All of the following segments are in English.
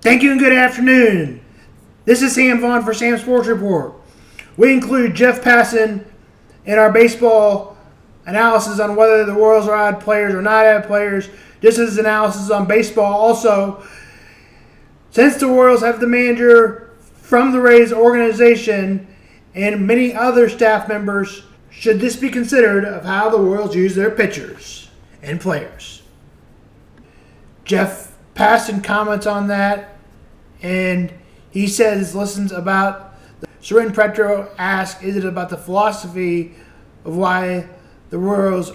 Thank you and good afternoon. This is Sam Vaughn for Sam Sports Report. We include Jeff Passan in our baseball analysis on whether the Royals are add players or not add players. This is analysis on baseball also. Since the Royals have the manager from the Rays organization and many other staff members, should this be considered of how the Royals use their pitchers and players? Jeff Passan comments on that, and he says, listens about Soren Petro asks, is it about the philosophy of why the Rays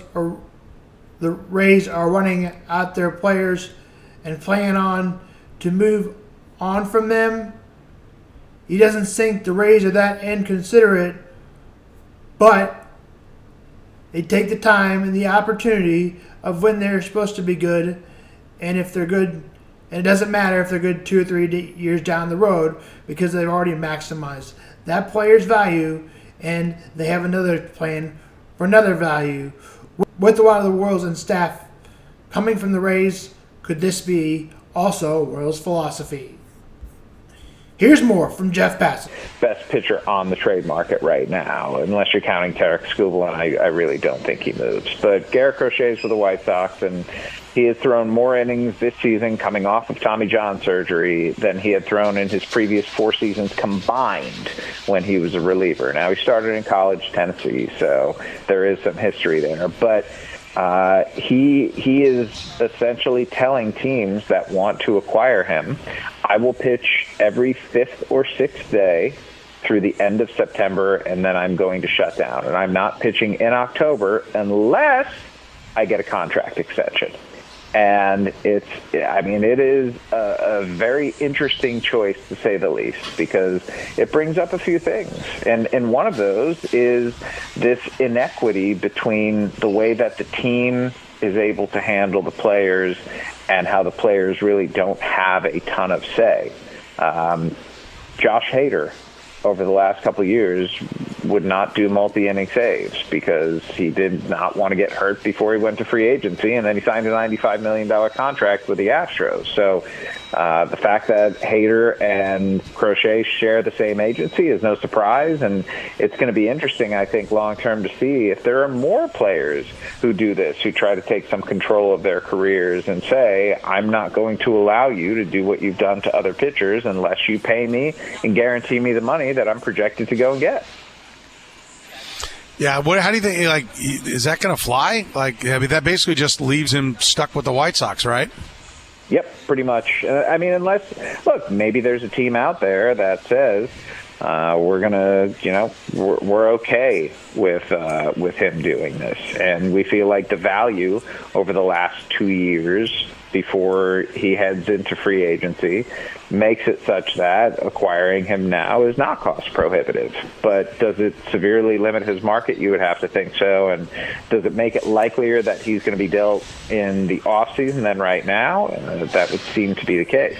are running out their players and plan on to move on from them? He doesn't think the Rays are that inconsiderate, but they take the time and the opportunity of when they're supposed to be good, and if they're good, and it doesn't matter if they're good 2 or 3 years down the road because they've already maximized that player's value and they have another plan for another value. With a lot of the Royals and staff coming from the Rays, could this be also Royals philosophy? Here's more from Jeff Passan. Best pitcher on the trade market right now, unless you're counting Tarek Skubal, and I really don't think he moves. But Garrett Crochet is for the White Sox, and he has thrown more innings this season coming off of Tommy John surgery than he had thrown in his previous 4 seasons combined when he was a reliever. Now, he started in college, Tennessee, so there is some history there. But he is essentially telling teams that want to acquire him, I will pitch every 5th or 6th day through the end of September, and then I'm going to shut down. And I'm not pitching in October unless I get a contract extension. And it is a very interesting choice, to say the least, because it brings up a few things. And one of those is this inequity between the way that the team is able to handle the players and how the players really don't have a ton of say. Josh Hader, over the last couple of years, would not do multi-inning saves because he did not want to get hurt before he went to free agency, and then he signed a $95 million contract with the Astros. So the fact that Hader and Crochet share the same agency is no surprise, and it's going to be interesting, I think, long-term to see if there are more players who do this, who try to take some control of their careers and say, I'm not going to allow you to do what you've done to other pitchers unless you pay me and guarantee me the money that I'm projected to go and get. Yeah, how do you think, is that going to fly? That basically just leaves him stuck with the White Sox, right? Yep, pretty much. Unless, look, maybe there's a team out there that says we're okay with him doing this, and we feel like the value over the last 2 years before he heads into free agency makes it such that acquiring him now is not cost prohibitive. But does it severely limit his market? You would have to think so. And does it make it likelier that he's going to be dealt in the offseason than right now? That would seem to be the case.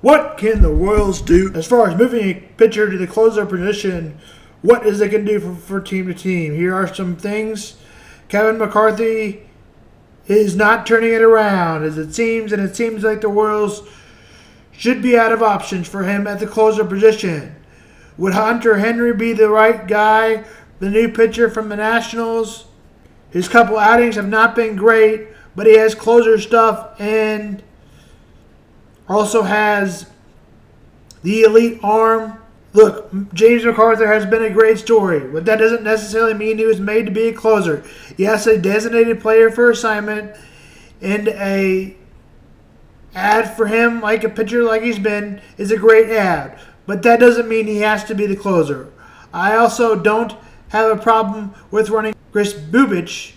What can the Royals do as far as moving a pitcher to the closer position? What is it going to do for team to team? Here are some things. Kevin McCarthy is not turning it around, as it seems, and it seems like the Royals should be out of options for him at the closer position. Would Hunter Henery be the right guy, the new pitcher from the Nationals? His couple outings have not been great, but he has closer stuff and also has the elite arm. Look, James McArthur has been a great story, but that doesn't necessarily mean he was made to be a closer. Yes, a designated player for assignment and a ad for him, like a pitcher like he's been, is a great ad, but that doesn't mean he has to be the closer. I also don't have a problem with running Chris Bubich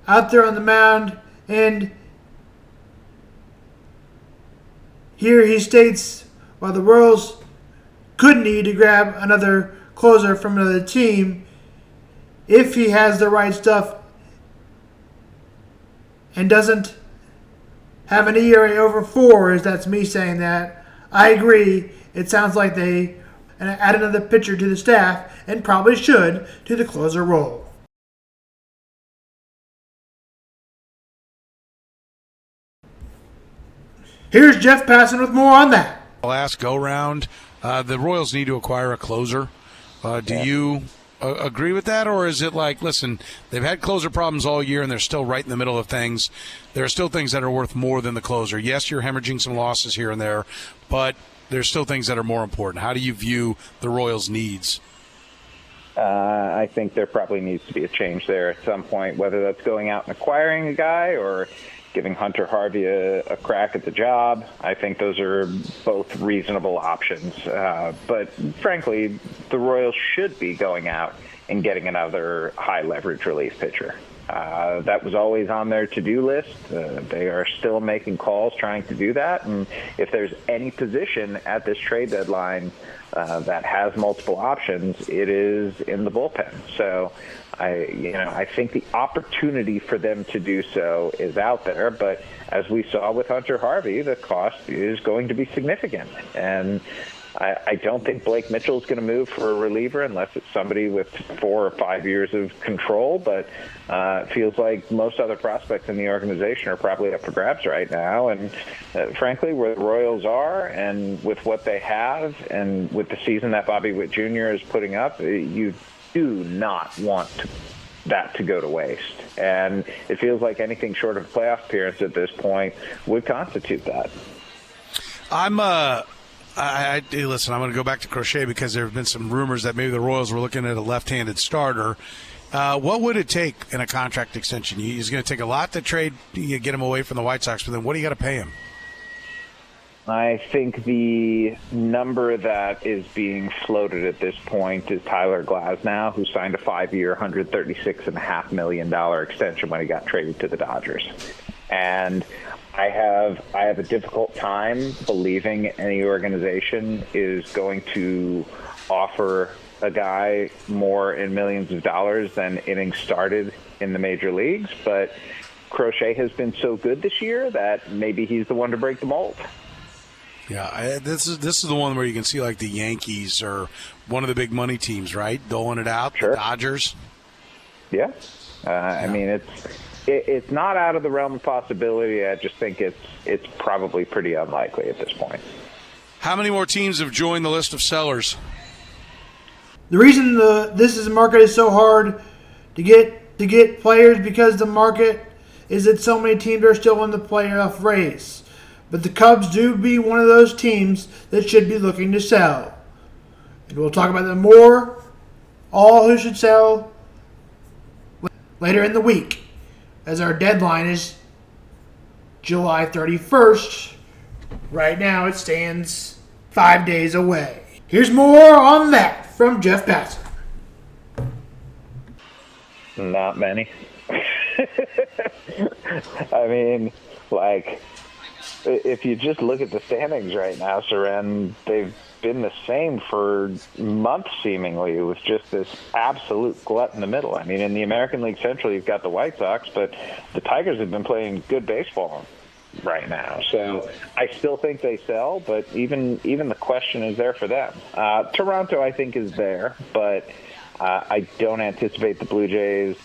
out there on the mound, and here he states, while the Royals could need to grab another closer from another team, if he has the right stuff and doesn't have an ERA over 4, as that's me saying that, I agree. It sounds like they add another pitcher to the staff and probably should to the closer role. Here's Jeff Passan with more on that. Last go-round, the Royals need to acquire a closer. Do you agree with that, or is it like, listen, they've had closer problems all year and they're still right in the middle of things. There are still things that are worth more than the closer. Yes, you're hemorrhaging some losses here and there, but there's still things that are more important. How do you view the Royals' needs? I think there probably needs to be a change there at some point, whether that's going out and acquiring a guy or giving Hunter Harvey a crack at the job. I think those are both reasonable options. But frankly, the Royals should be going out and getting another high-leverage relief pitcher. That was always on their to-do list. They are still making calls trying to do that. And if there's any position at this trade deadline that has multiple options, it is in the bullpen. So I think the opportunity for them to do so is out there, but as we saw with Hunter Harvey, the cost is going to be significant. And I don't think Blake Mitchell is going to move for a reliever unless it's somebody with 4 or 5 years of control, but it feels like most other prospects in the organization are probably up for grabs right now. And frankly, where the Royals are and with what they have and with the season that Bobby Witt Jr. is putting up, you do not want that to go to waste. And it feels like anything short of a playoff appearance at this point would constitute that. Listen, I'm going to go back to Crochet because there have been some rumors that maybe the Royals were looking at a left-handed starter. What would it take in a contract extension? He's going to take a lot to trade, you get him away from the White Sox, but then what do you got to pay him? I think the number that is being floated at this point is Tyler Glasnow, who signed a 5-year, $136.5 million extension when he got traded to the Dodgers. And I have a difficult time believing any organization is going to offer a guy more in millions of dollars than innings started in the major leagues. But Crochet has been so good this year that maybe he's the one to break the mold. Yeah, this is the one where you can see like the Yankees or one of the big money teams, right, doling it out. Sure. The Dodgers. Yeah, I mean it's not out of the realm of possibility. I just think it's probably pretty unlikely at this point. How many more teams have joined the list of sellers? The reason this market is so hard to get players because the market is that so many teams are still in the playoff race. But the Cubs do be one of those teams that should be looking to sell. And we'll talk about that more, all who should sell, later in the week, as our deadline is July 31st. Right now it stands 5 days away. Here's more on that from Jeff Passan. Not many. I mean, if you just look at the standings right now, Seren, they've been the same for months seemingly. It was just this absolute glut in the middle. I mean, in the American League Central, you've got the White Sox, but the Tigers have been playing good baseball right now. So I still think they sell, but even the question is there for them. Toronto, I think, is there, but I don't anticipate the Blue Jays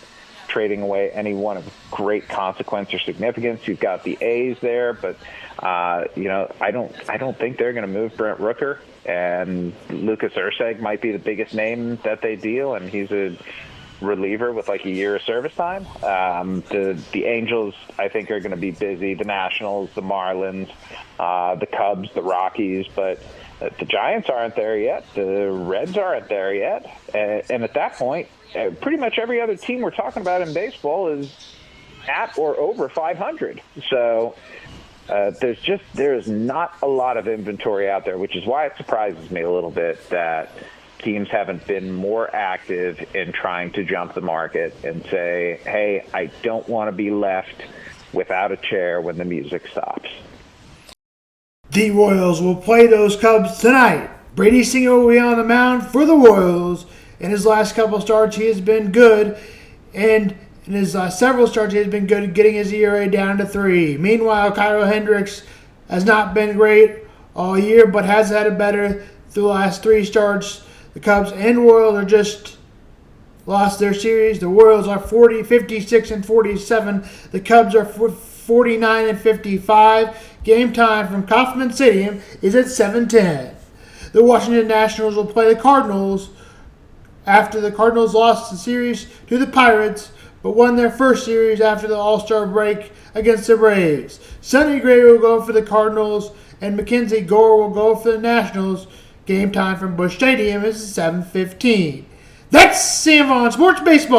trading away anyone of great consequence or significance. You've got the A's there, but I don't think they're going to move Brent Rooker, and Lucas Erceg might be the biggest name that they deal, and he's a reliever with like a year of service time. The Angels, I think, are going to be busy. The Nationals, the Marlins, the Cubs, the Rockies, but the Giants aren't there yet. The Reds aren't there yet, and at that point, pretty much every other team we're talking about in baseball is at or over 500. So there is not a lot of inventory out there, which is why it surprises me a little bit that teams haven't been more active in trying to jump the market and say, hey, I don't want to be left without a chair when the music stops. The Royals will play those Cubs tonight. Brady Singer will be on the mound for the Royals. In his last couple starts, he has been good, and in his several starts, he has been good at getting his ERA down to 3. Meanwhile, Kyle Hendricks has not been great all year, but has had it better through the last 3 starts. The Cubs and Royals are just lost their series. The Royals are 56 and 47. The Cubs are 49-55. Game time from Kauffman Stadium is at 7:10. The Washington Nationals will play the Cardinals after the Cardinals lost the series to the Pirates, but won their first series after the All-Star break against the Braves. Sonny Gray will go for the Cardinals, and Mackenzie Gore will go for the Nationals. Game time from Busch Stadium is 7:15. That's Sam Vaughn Sports Baseball.